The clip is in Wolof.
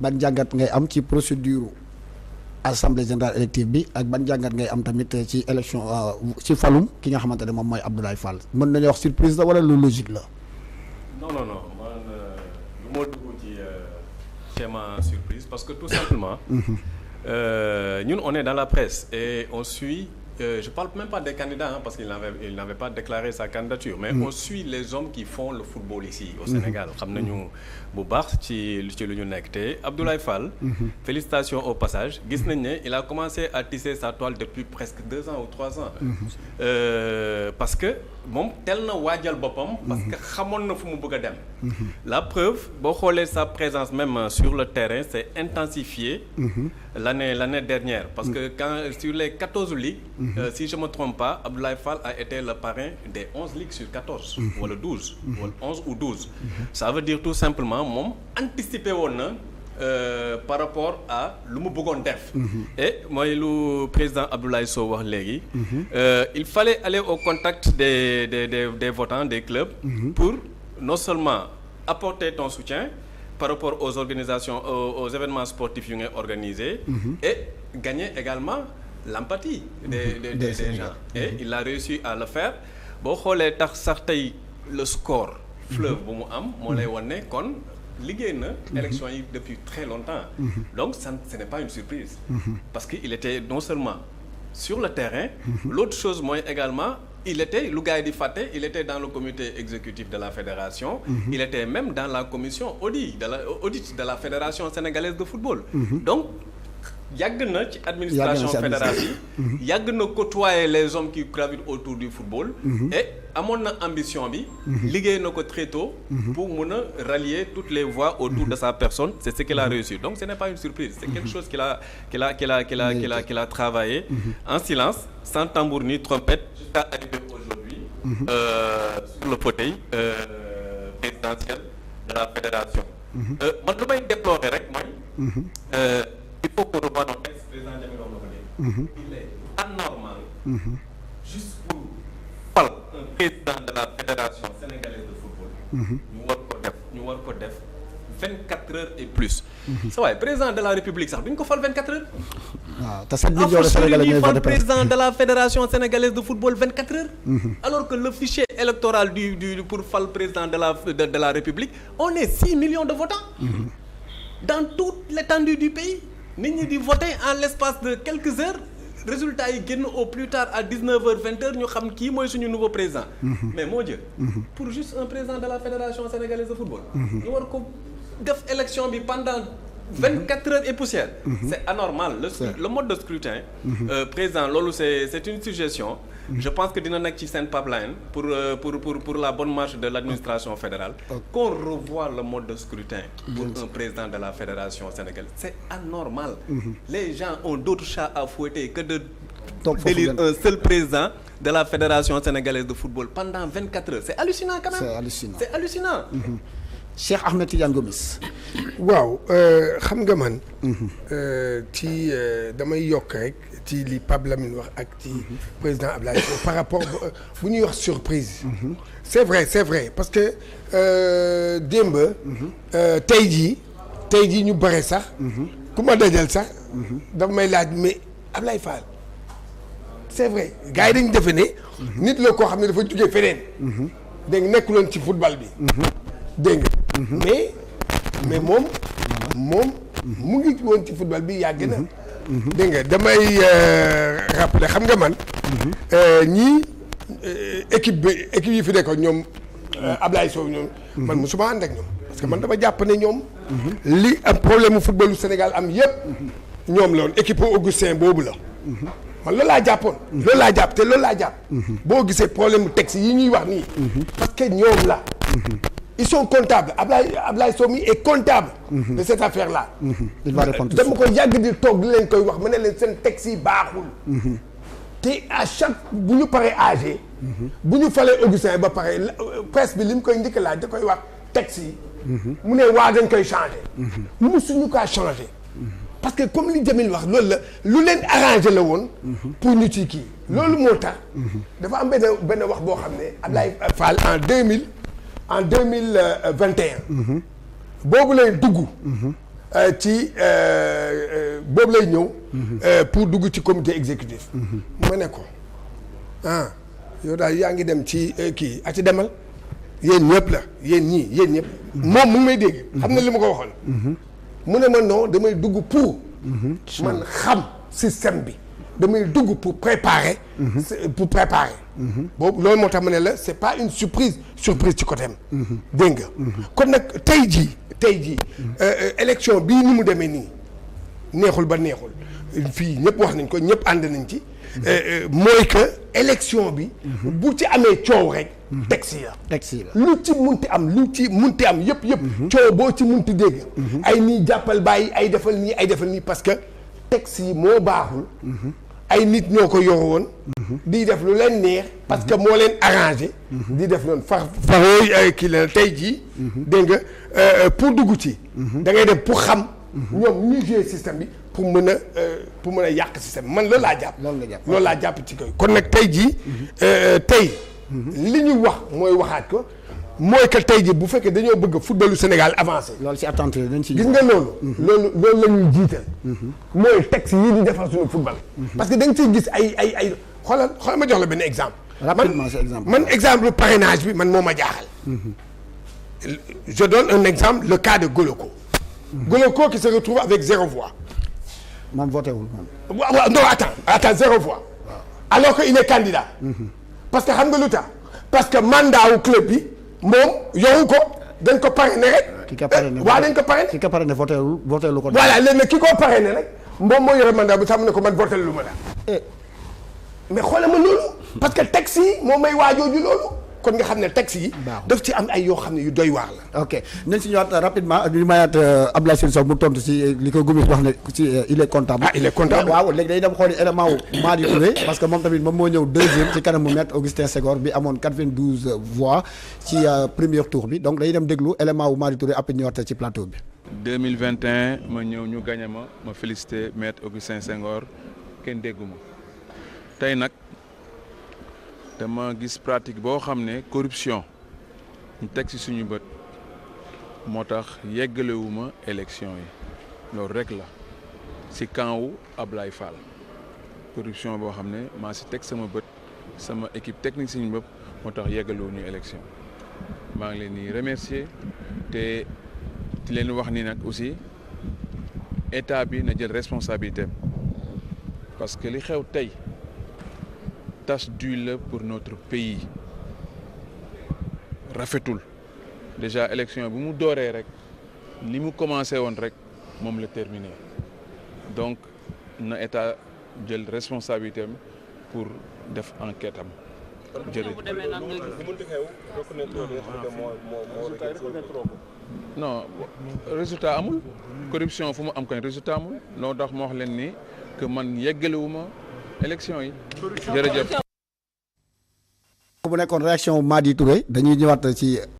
ban jàngat ngay am ci procédure assemblée générale élective bi ak ban jàngat ngay am tamit ci élection ci falum ki nga xamante ne moom mooy Abdoulaye Fall mën nañu wax surprise la wala lu logique la. non man lu moo dugg ci schéma surprise parce que tout simplement. ñun on est dans la presse et on suit. Je parle même pas des candidats parce qu'il n'avait pas déclaré sa candidature mais on suit les hommes qui font le football ici au Sénégal xam nañu bu baax ci lu ñu nekk te Abdoulaye Fall félicitations au passage gis nañ ne il a commencé à tisser sa toile depuis presque 2 ans ou 3 ans parce que moom tel na waajal boppam parce que xamoon na fu mu bëgg a dem la preuve boo xoolee sa présence même sur le terrain s'est intensifiée l'année dernière parce que sur les 14 ligues si je me trompe pas Abdoulaye Fall a été le parrain des 11 ligues sur 14 wala 12 wala 11 ou 12 ça veut dire tout simplement moom anticiper woon na par rapport à lu mu bëggoon def et mooy lu président Abdoulaye Sow wax léegi il fallait aller au contact des votants des clubs pour non seulement apporter ton soutien par rapport aux organisations aux événements sportifs yu ngay organiser et gagner également l'empathie des gens et il a réussi à le faire boo xoolee tax sax tey le score fleuve bu mu am moo lay wan ne kon liggéey na élection yi depuis très longtemps donc ce n'est pas une surprise parce que il était non seulement sur le terrain l'autre chose mooy également il était lu gars yi di fàtte il était dans le comité exécutif de la fédération il était même dans la commission audit de la fédération sénégalaise de football donc yàgg na ci administration fédérale yi yàgg na côtoyer les hommes qui gravitent autour du football et amoon na ambition bi liggéey na ko très tôt pour mun a rallier toutes les voix autour de sa personne c'est ce qu'il a réussi donc ce n'est pas une surprise c'est quelque chose qu'il a travaillé en silence sans tambour ni trompette jusqu'à arriver aujourd'hui sur le fauteuil présidentiel de la fédération man lu may déplorer rek mooy il faut qu'on revoie nos textes président Jamil wax na ko léegi il est anormal juste pour fal un président de la fédération sénégalaise de football ñu war ko def 24 heures et plus sa waaye président de la république sax duñ ko fal 24 heures waaw te sax ñuy fal président de la fédération sénégalaise de football 24 heures alors que le fichier électoral du pour fal président de la république on est 6 millions de votants dans toute l'étendue du pays nit ñi di voter en l'espace de quelques heures résultats yi génn au plus tard à 19h 20h ñu xam kii mooy suñu nouveau président mais mon Dieu pour juste un président de la fédération sénégalaise de football ñu war ko def élection bi pendant 24 heures et poussière c'est anormal le mode de scrutin président loolu c'est une suggestion je pense que dina nekk ci seen pipeline pour la bonne marche de l'administration fédérale qu'on revoie le mode de scrutin pour un président de la fédération sénégalaise c'est anormal les gens ont d'autres chats à fouetter que de d'élire un seul président de la fédération sénégalaise de football pendant 24 heures c'est hallucinant quand même c'est hallucinant Cheikh Ahmed Tidiane Gomis waaw xam nga man ci damay yokk rek ci li Pape Lamine wax ak ci président Abdoulaye Sow par rapport bu ñuy wax surprise c'est vrai parce que démb tey jii ñu bare sax ku ma dajal sax dafa may laaj mais Abdoulaye Fall c'est vrai gars yi dañu defe ne nit la koo xam ne dafa jógee feneen dégg nga nekkuloon ci football bi dégg nga mais moom mu ngi woon ci football bi yàgg na dégg nga damay rappeler xam nga man ñii équipe yi fi nekkoon ñoom Ablaye Sow ñoom man musuma ànd ak ñoom parce que man dama jàpp ne ñoom li am problème mu footballu Sénégal am yépp ñoom la woon équipe Augustin boobu la man loolu laa jàppoon loolu laa jàpp boo gisee problème mu texte yi ñuy wax nii parce que ñoom la ils sont comptables Ablaye Sow mi est comptable de cette affaire là dama ko yàgg di toog di leen koy wax ma ne leen seen texte yi baaxul te à chaque bu ñu paree âgé bu ñu falee Augustin ba pare presse bi li mu koy njëkk laaj da koy wax texte yi mu ne waa dañ koy changer musuñu kaa changer parce que comme li Jamil wax loolu la lu leen arrangé la woon pour ñu ci kii loolu moo tax dafa am benn wax boo xam ne Ablaye Fall en 2021 boobu lay dugg ci boobu lay ñëw. pour dugg ci comité exécutif. ma ne ko yow daal yaa ngi dem ci kii a ci demal yéen ñëpp la yéen ñëpp. moom mu ngi may dégg. xam na li ma ko waxoon. mu ne ma non damay dugg pour. man xam système bi. damay dugg pour préparer. boobu loolu moo tax ma ne la c'est pas une surprise ci côté am. dégg nga. kon nag tey jii élection bii ni mu demee nii neexul ba neexul fii ñëpp wax nañ ko ñëpp ànd nañ ci. mooy que élection bi. bu ci amee coow rek. texte la lu ci munti am yëpp. coow boo ci munti dégg. ay nii jàppal bàyyi ay defal nii parce que texte yi moo baaxul. ay nit ñoo ko yor woon. di def lu leen neex. parce que moo leen arrangé. di def noonu farooy kii la tey jii. dégg nga pour dugg ci. da ngay dem pour xam. ñoom ñuy jouer système bi pour mën a yàq système man loolu laa jàpp. loolu laa jàpp ci koy kon nag tey jii. tey li ñu wax mooy waxaat ko mooy que tey jii bu fekkee dañoo bëgg footballu Sénégal avancé. loolu ci attente dañ ci gis nga loolu. loolu la ñuy jiital. mooy texte yii di defar suñu football. parce que da nga ciy gis ay xoolal ma jox la benn exemple. rapidement c'est exemple. man exemple parrainage bi man moo ma jaaxal. je donne un exemple le cas de Goloko. Goloko qui se retrouve avec 0 voix. moom voté wul moom. waaw non attends 0 voix. alors que il est candidat. parce que xam nga lu tax parce que mandat wu club bi moom yoru ko dañ ko parrainé rek. ki ka parrainé waaw dañ ko parrainé. ki ka parrainé voté lu ko. voilà léegi nag ki ko parrainé rek moom moo yore mandat bu sax mu ne ko man voté lu ma daal. mais xoolal ma loolu. parce que texte yi moom may waajooju loolu. kon nga xam ne texte yi. daf ci am ay yoo xam ne yu doy waar la. ok nañ si ñëwaat rapidement ñu mayaat Abdoulaye Sylla Sow mu tontu si li ko Gomis wax ne ci il est comptable. il est comptable waaw léegi day dem xooli élément wu Madi Touré parce que moom tamit moom moo ñëw deuxième ci kanamu maître Augustin Senghor bi amoon 92 voix ci premier tour bi donc day dem déglu élément wu Madi Touré après ñëwaat ci plateau bi. 2021 ma ñëw ñu gagné ma félicité maître Augustin Senghor kenn dégguma tey nag. dama gis pratique boo xam ne corruption ñu teg ci suñu bët moo tax yeggalewuma élection yi loolu rek la ci camp wu Ablaye Fall corruption boo xam ne maa ci teg sama bët sama équipe technique suñu bopp moo tax yeggalewuñu élection maa ngi leen di remercier te di leen wax ni nag aussi état bi na jël responsabilité parce que li xew tey tache d'huile pour notre pays rafetul déjà élection bu mu dooree rek li mu commencé woon rek moom la terminé donc na état jël responsabilité am pour def enquête am jërëjëf. non résultat amul corruption fu mu am kañ résultat amul loo tax moo wax leen ni que man yeggalewuma élection yi jërëjëf. bu nekkoon réaction Madi Touré dañuy ñëwaat ci